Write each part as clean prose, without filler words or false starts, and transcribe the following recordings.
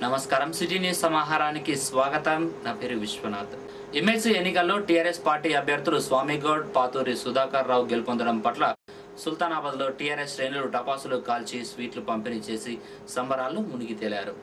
నమస్కారం city news సమాహారానికి స్వాగతం నా పేరు విశ్వనాథ్ ఎమ్మెల్సీ ఎన్నికల్లో టీఆర్ఎస్ పార్టీ అభ్యర్థులు స్వామిగౌడ్ పాతూరి సుధాకర్ రావు గెలుపొందడం పట్ల సుల్తానాబాద్ లో టీఆర్ఎస్ శ్రేణులు టపాసులు కాల్చి స్వీట్లు పంపిణీ చేసి సంబరాల్లో మునిగి తేలారు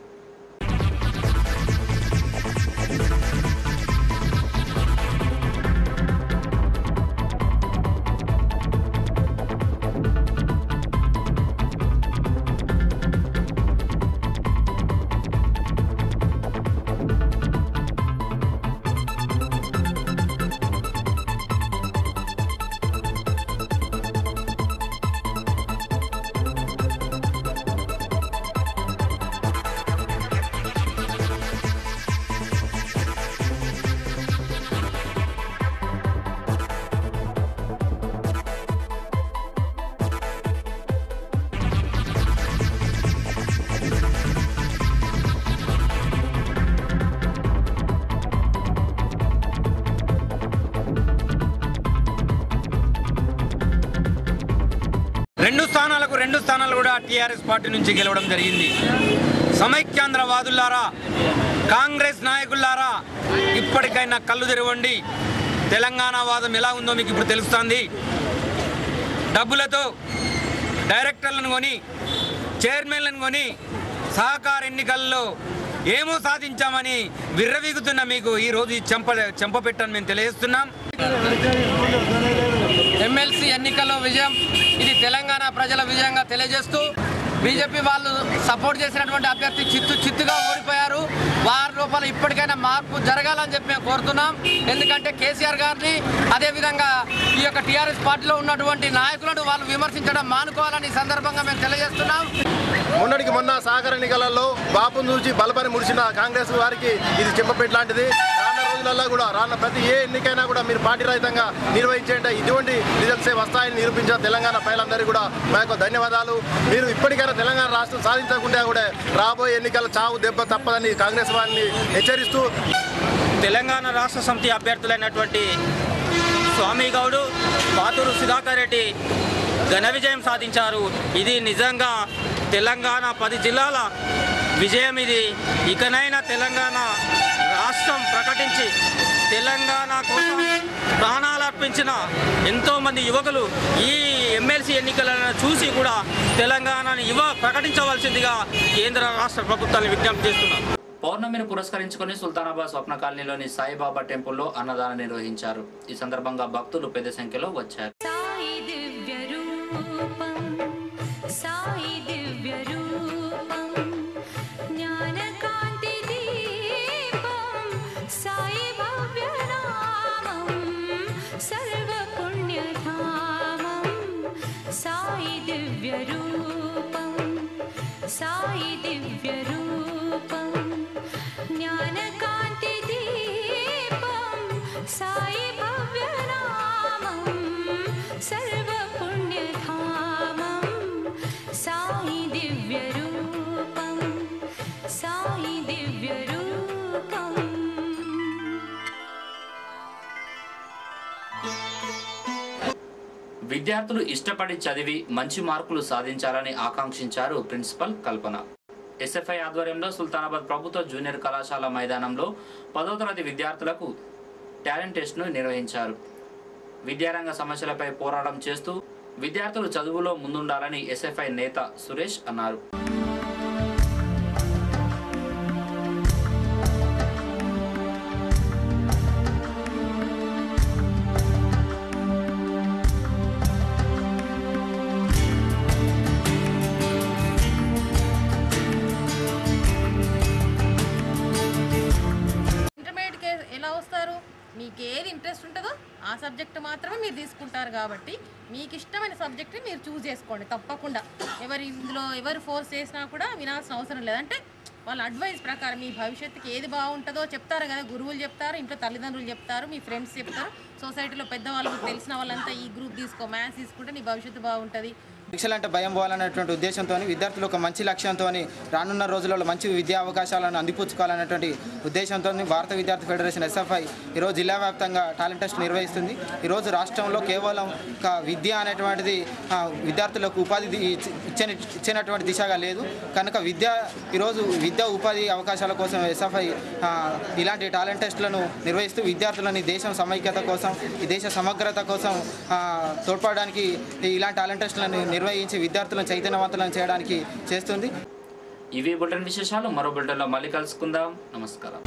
రెండు స్థానాలు కూడా టీఆర్ఎస్ పార్టీ నుంచి గెలవడం జరిగింది. సమైక్యాంధ్రవాదులారా, కాంగ్రెస్ నాయకులారా, ఇప్పటికైనా కళ్ళు తెరవండి. తెలంగాణ వాదం ఎలా ఉందో మీకు ఇప్పుడు తెలుస్తుంది. డబ్బులతో డైరెక్టర్లను కొని, చైర్మన్లను కొని సహకార ఎన్నికల్లో ఏమో సాధించామని విర్రవీగుతున్న మీకు ఈరోజు ఈ చెంపపెట్టని మేము తెలియజేస్తున్నాం. ఎమ్మెల్సీ ఎన్నికల్లో విజయం ఇది తెలంగాణ ప్రజల విజయంగా తెలియజేస్తూ బీజేపీ వాళ్ళు సపోర్ట్ చేసినటువంటి అభ్యర్థి చిత్తుగా ఓడిపోయారు. వారి లోపల ఇప్పటికైనా మార్పు జరగాలని చెప్పి మేము కోరుతున్నాం. ఎందుకంటే కేసీఆర్ గారిని అదేవిధంగా ఈ యొక్క టీఆర్ఎస్ పార్టీలో ఉన్నటువంటి నాయకులను వాళ్ళు విమర్శించడం మానుకోవాలని సందర్భంగా మేము తెలియజేస్తున్నాం. మొన్నటికి మొన్న సహకార ఎన్నికలలో బాపును చూసి బలపరి ముడిచిన కాంగ్రెస్ వారికి ఇది చెంపపెట్టు లాంటిది. రానున్న రోజులలో కూడా ప్రతి ఏ ఎన్నికైనా కూడా మీరు పార్టీ రహితంగా నిర్వహించేంటే ఇటువంటి రిజల్ట్సే వస్తాయని నిరూపించిన తెలంగాణ ప్రజలందరికీ కూడా మా యొక్క ధన్యవాదాలు. మీరు ఇప్పటికైనా తెలంగాణ రాష్ట్రం సాధించకుండా కూడా రాబోయే ఎన్నికల చావు దెబ్బ తప్పదని కాంగ్రెస్ వారిని హెచ్చరిస్తూ తెలంగాణ రాష్ట్ర సమితి అభ్యర్థులైనటువంటి స్వామిగౌడ్, పాతూరు సుధాకర్ రెడ్డి ఘన విజయం సాధించారు. ఇది నిజంగా తెలంగాణ 10 జిల్లాల విజయం. ఇది ఇకనైనా తెలంగాణ రాష్ట్రం ప్రకటించి తెలంగాణ కోసం ప్రాణాలు అర్పించిన ఎంతోమంది యువకులు ఈ ఎమ్మెల్సీ ఎన్నికలను చూసి కూడా తెలంగాణని ప్రకటించవలసిందిగా కేంద్ర రాష్ట్ర ప్రభుత్వాన్ని విజ్ఞప్తి చేస్తున్నారు. పౌర్ణమిని పురస్కరించుకుని సుల్తానాబాద్ స్వప్న కాలనీలోని సాయిబాబా టెంపుల్లో అన్నదానం నిర్వహించారు. ఈ సందర్భంగా భక్తులు పెద్ద సంఖ్యలో వచ్చారు. साई दिव्य रूपम ज्ञानकांति दीपम साई भव्य नामम सर्व पुण्य धामम साई दिव्य रूपम साई दिव्य रूपम. విద్యార్థులు ఇష్టపడి చదివి మంచి మార్కులు సాధించాలని ఆకాంక్షించారు ప్రిన్సిపల్ కల్పన. ఎస్ఎఫ్ఐ ఆధ్వర్యంలో సుల్తానాబాద్ ప్రభుత్వ జూనియర్ కళాశాల మైదానంలో 10వ తరగతి విద్యార్థులకు టాలెంట్ టెస్ట్ను నిర్వహించారు. విద్యారంగ సమస్యలపై పోరాటం చేస్తూ విద్యార్థులు చదువులో ముందుండాలని ఎస్ఎఫ్ఐ నేత సురేష్ అన్నారు. మీకు ఏది ఇంట్రెస్ట్ ఉంటుందో ఆ సబ్జెక్ట్ మాత్రమే మీరు తీసుకుంటారు కాబట్టి మీకు ఇష్టమైన సబ్జెక్ట్ని మీరు చూస్ చేసుకోండి తప్పకుండా. ఎవరు ఫోర్స్ చేసినా కూడా వినాల్సిన అవసరం లేదంటే వాళ్ళ అడ్వైస్ ప్రకారం మీ భవిష్యత్తుకి ఏది బాగుంటుందో చెప్తారు కదా. గురువులు చెప్తారు, ఇంట్లో తల్లిదండ్రులు చెప్తారు, మీ ఫ్రెండ్స్ చెప్తారు, సొసైటీలో పెద్దవాళ్ళు తెలిసిన వాళ్ళంతా ఈ గ్రూప్ తీసుకో, మ్యాథ్స్ తీసుకుంటే నీ భవిష్యత్తు బాగుంటుంది, పరీక్షలు అంటే భయం పోవాలనేటువంటి ఉద్దేశంతో విద్యార్థులు ఒక మంచి లక్ష్యంతో రానున్న రోజులలో మంచి విద్యా అవకాశాలను అందిపుచ్చుకోవాలనేటువంటి ఉద్దేశంతో భారత విద్యార్థి ఫెడరేషన్ ఎస్ఎఫ్ఐ ఈరోజు జిల్లా వ్యాప్తంగా టాలెంట్ టెస్ట్ నిర్వహిస్తుంది. ఈరోజు రాష్ట్రంలో కేవలం ఒక విద్య అనేటువంటిది విద్యార్థులకు ఉపాధి ఇచ్చినటువంటి దిశగా లేదు కనుక ఈరోజు విద్యా ఉపాధి అవకాశాల కోసం ఎస్ఎఫ్ఐ ఇలాంటి టాలెంట్ టెస్టులను నిర్వహిస్తూ విద్యార్థులని దేశం సమైక్యత కోసం ఈ దేశ సమగ్రత కోసం తోడ్పడడానికి ఇలాంటి టాలెంట్ టెస్టులను నిర్వహించి విద్యార్థులను చైతన్యవంతులను చేయడానికి చేస్తుంది. ఇవి బులెటిన్ విశేషాలు. మరో బులెటిన్లో మళ్ళీ కలుసుకుందాం. నమస్కారం.